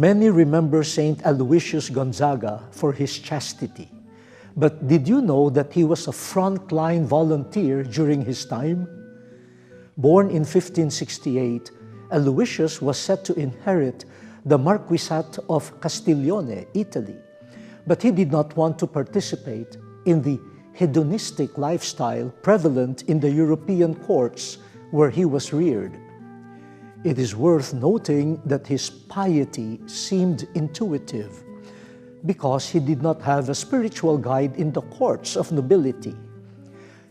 Many remember Saint Aloysius Gonzaga for his chastity. But did you know that he was a frontline volunteer during his time? Born in 1568, Aloysius was set to inherit the Marquisate of Castiglione, Italy, but he did not want to participate in the hedonistic lifestyle prevalent in the European courts where he was reared. It is worth noting that his piety seemed intuitive because he did not have a spiritual guide in the courts of nobility.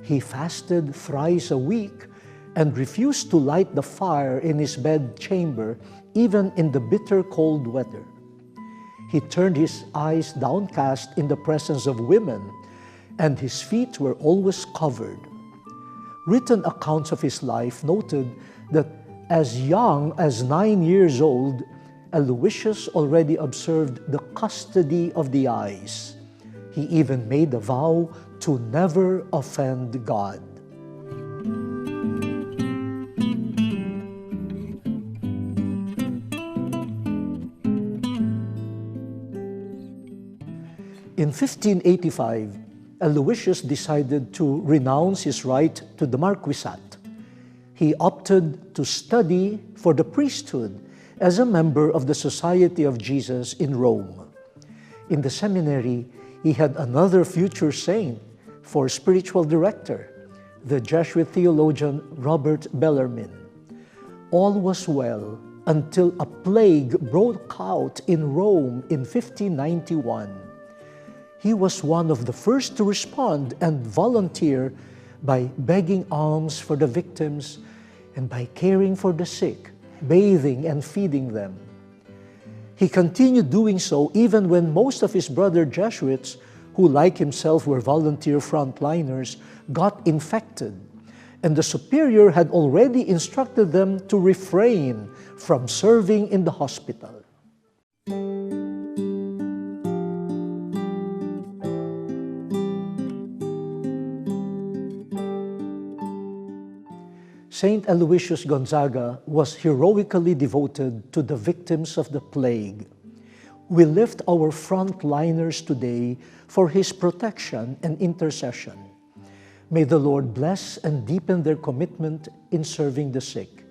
He fasted thrice a week and refused to light the fire in his bedchamber even in the bitter cold weather. He turned his eyes downcast in the presence of women, and his feet were always covered. Written accounts of his life noted that as young as 9 years old, Aloysius already observed the custody of the eyes. He even made a vow to never offend God. In 1585, Aloysius decided to renounce his right to the marquisate. He opted to study for the priesthood as a member of the Society of Jesus in Rome. In the seminary, he had another future saint for spiritual director, the Jesuit theologian Robert Bellarmine. All was well until a plague broke out in Rome in 1591. He was one of the first to respond and volunteer by begging alms for the victims and by caring for the sick, bathing and feeding them. He continued doing so even when most of his brother Jesuits, who like himself were volunteer frontliners, got infected, and the superior had already instructed them to refrain from serving in the hospital. Saint Aloysius Gonzaga was heroically devoted to the victims of the plague. We lift our frontliners today for his protection and intercession. May the Lord bless and deepen their commitment in serving the sick.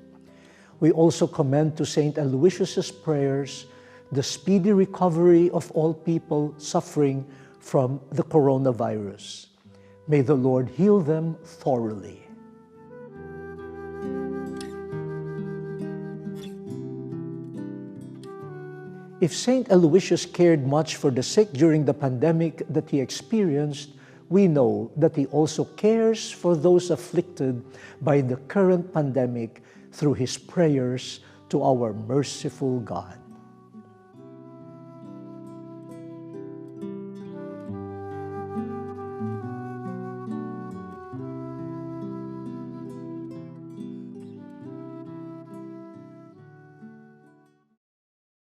We also commend to Saint Aloysius's prayers the speedy recovery of all people suffering from the coronavirus. May the Lord heal them thoroughly. If Saint Aloysius cared much for the sick during the pandemic that he experienced, we know that he also cares for those afflicted by the current pandemic through his prayers to our merciful God.